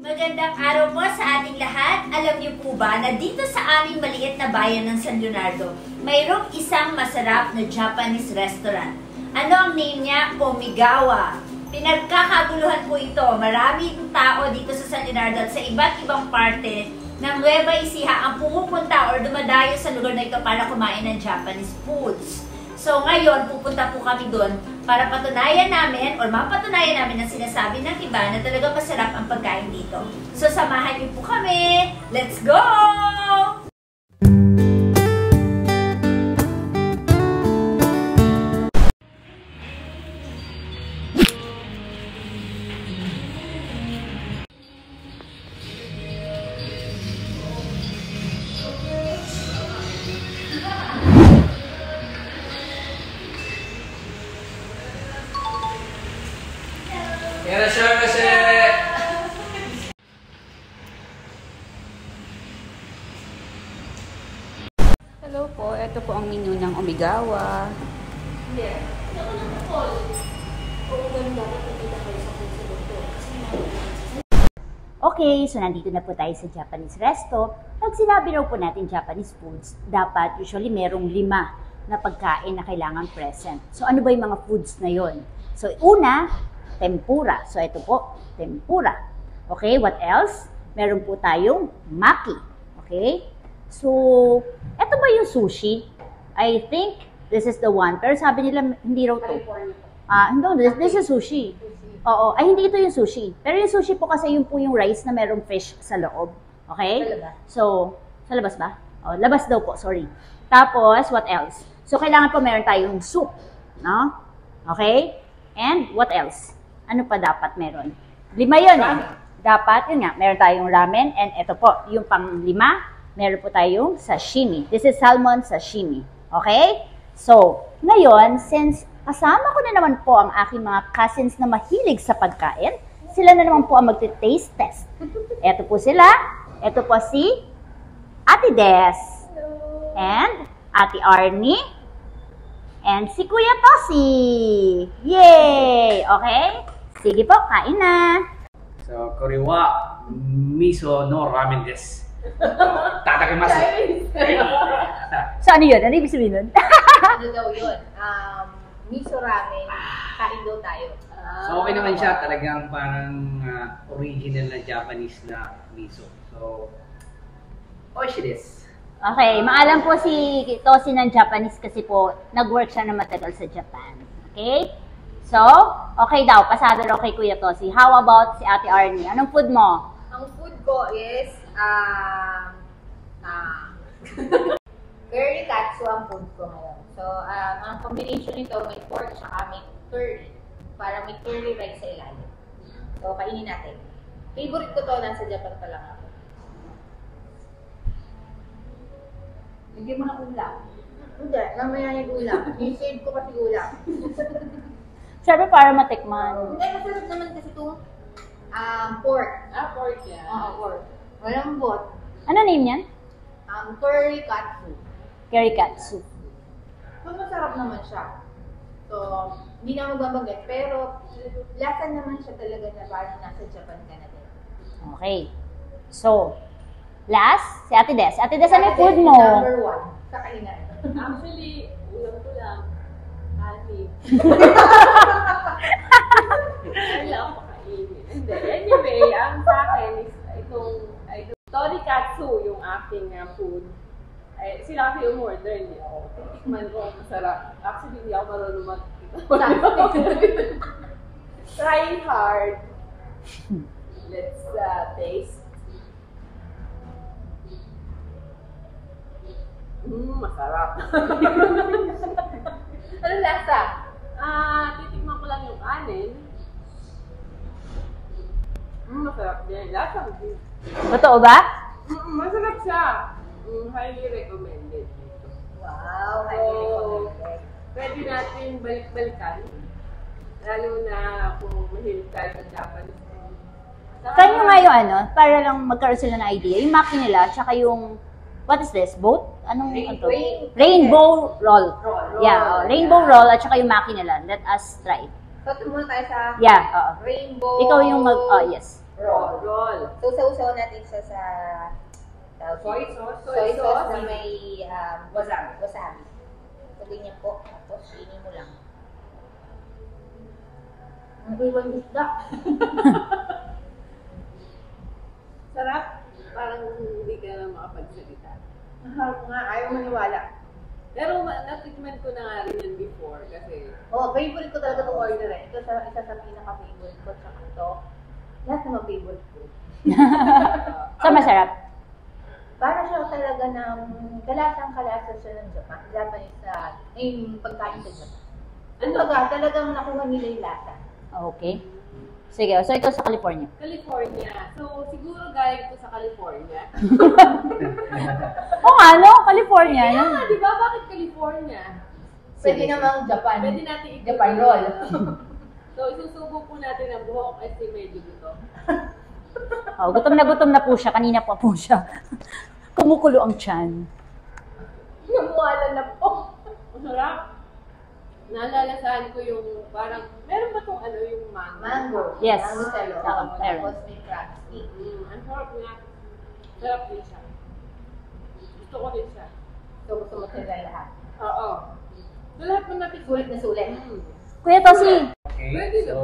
Magandang araw po sa ating lahat. Alam niyo po ba na dito sa aming maliit na bayan ng San Leonardo, mayroong isang masarap na Japanese restaurant. Ano ang name niya? Omigawa. Pinagkakaguluhan po ito. Maraming tao dito sa San Leonardo at sa iba't ibang parte ng Nueva Ecija ang pumupunta or dumadayo sa lugar na ito para kumain ng Japanese foods. So ngayon, pupunta po kami doon para patunayan namin or mapatunayan namin ang sinasabi ng iba na talaga masarap ang pagkain dito. So samahan niyo po kami! Let's go! Hello po, ito po ang menu ng Omigawa. Okay, so nandito na po tayo sa Japanese resto. Pag sinabi raw po natin Japanese foods, dapat usually merong 5 na pagkain na kailangan present. So ano ba yung mga foods na yon? So una, tempura. So ito po, tempura. Okay, what else? Meron po tayong maki. Okay? So, eto ba yung sushi? I think this is the one. Pero sabi nila, hindi raw to. Hindi, this is sushi. Oo. Ay, hindi ito yung sushi. Pero yung sushi po kasi yun po yung rice na merong fish sa loob. Okay? So, sa labas ba? Oh, labas daw po, sorry. Tapos, what else? So, kailangan po meron tayong soup. No? Okay? And, what else? Ano pa dapat meron? 5 yun eh. Dapat, yun nga, meron tayong ramen. And ito po, yung pang 5, meron po tayong sashimi. This is salmon sashimi. Okay? So, ngayon, since kasama ko na naman po ang aking mga cousins na mahilig sa pagkain, sila na naman po ang magte-taste test. Ito po sila. Ito po si Ate Des. And Ate Arnie. And si Kuya Tosi. Yay! Okay? Sige po, kain na. So, Korewa miso no ramen desu. Tatakimasu. So, ano yun? Ano ibig sabihin nun? Ano daw yun? Miso ramen, kain daw tayo. So, okay naman siya. Talagang parang original na Japanese na miso. So, oishi desu. Okay, maalam po si Tosi ng Japanese kasi po, nag-work siya na matagal sa Japan. Okay? So, okay daw. Pasado raw kay Kuya Tosi. How about si Ate Arnie? Anong food mo? Ang food ko is, curry katsu ang food ko ngayon. So, ang combination nito, may pork at may curry. Para may curry rice sa ilalim. So, kainin natin. Favorite ko to, nasa Japan pa lang ako. Bigyan mo ng ulam. Hindi, mamaya yung ulam. I-save ko kasi ulam. Siyempre para matikman. Hindi, masarap naman kasi itong pork. Pork yan. Oo, pork. Walang bot. Ano name yan? Curry katsu. Curry katsu. So, masarap naman siya. So, hindi na magbabagat. Pero, lasa naman siya talaga na parang nasa Japan ka na din. Okay. So, last, si Ate Des. Ate Des, ano yung food mo? Number 1, kakainan. Actually, ulam ko lang. Honey. Wala akong pakainin. Hindi. Anyway, ang sa akin is itong torikatsu yung aking food. Ay, sila kasi umorder, hindi ako. Titikman ko, masarap. Actually, hindi ako marunong Trying hard. Let's taste. Masarap. Ano lasa? Titikman ko lang yung kanin. Masarap din. Lasang din. Totoo ba? Masarap siya. Highly recommended. Wow, highly recommended. Pwede natin balik-balikan. Lalo na kung mahilig tayo sa Japanese. Saan nyo nga yung ano, para lang magkaroon sila ng idea, yung maki nila, tsaka yung, what is this, boat? Anong, Rainbow roll. Yeah, rainbow roll at tsaka yung maki nila. Let us try. So, muna tayo sa Yeah, oo. rainbow. Ikaw yung yes. roll. Roll. So, sausaw natin siya sa Soy sauce. soy sauce na may Wasabi. wasabi. So, ganyan po. Tapos, ini mo lang. Ang iwan isda. Sarap. Parang hindi ka na makapagsalita. Naharap nga, ayaw maniwala. Pero natikman ko na nga rin yan before kasi Oh, favorite ko talaga itong order eh. Ito sa isa sa pinaka-favorite ko. Tsaka ito. Lahat naman favorite ko. So, masarap. Para siya talaga ng kalasang-kalasa siya ng Japanese na yung pagkain sa Japan. Ano ba? Talagang nakuha nila yung lasa. Okay. Sige, so ito sa California. California. So, siguro galing ko sa California. Oo nga, no? California. Kaya No? nga, di ba? Bakit California? Pwede namang Japan. Pwede natin Japan roll. So, isusubo po natin ang buhok kasi medyo gusto. Oh, gutom na po siya. Kanina pa po siya. Kumukulo ang tiyan. Namuwala na po. Masarap. Nalalasahan ko yung parang, meron ba itong yung mango? Mango. Yes. Mango sa loob. Oo, meron. Tapos may crab stick. Ang sarap niya. Sarap din siya. Gusto ko din siya. So, gusto mo sila lahat. Oo. So, lahat mo natin Sulit na sulit. Kuya Tosi. Okay, Pwede so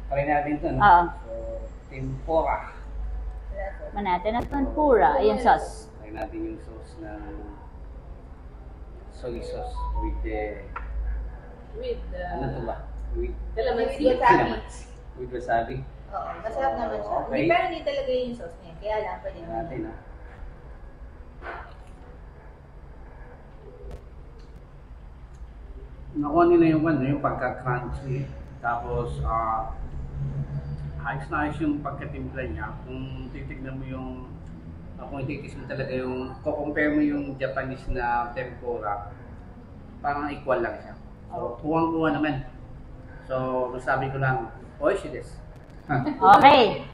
try natin ito, no? Oo. So, tempura. Manate ng tempura. Ayan, sauce. Try natin yung sauce na soy sauce with the, with ano to ba? With calamansi. With wasabi. with wasabi. Oo, masarap naman siya. Okay. Hindi, pero hindi talaga yung sauce niya. Kaya lang, pwede Try naman. natin, ha? Nakuha nila yung pagka-crunchy. Tapos, ayos na ayos yung pagkatimpla niya. Kung titignan mo yung, kung ititis mo talaga yung, compare mo yung Japanese na tempura, parang equal lang siya. So, kuwang-kuha naman. So, masabi ko lang, oishi desu. Okay.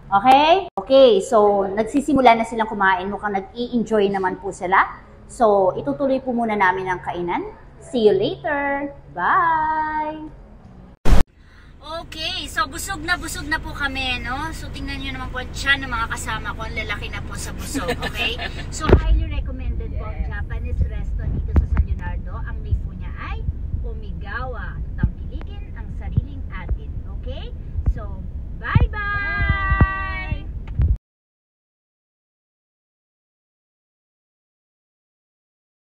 Okay? Okay, so nagsisimula na silang kumain. Mukhang nag-i-enjoy naman po sila. So, itutuloy po muna namin ang kainan. See you later. Bye! Okay, so busog na po kami, no? So, tingnan nyo naman po ang tiyan ng mga kasama ko. Ang lalaki na po sa busog, okay? So, highly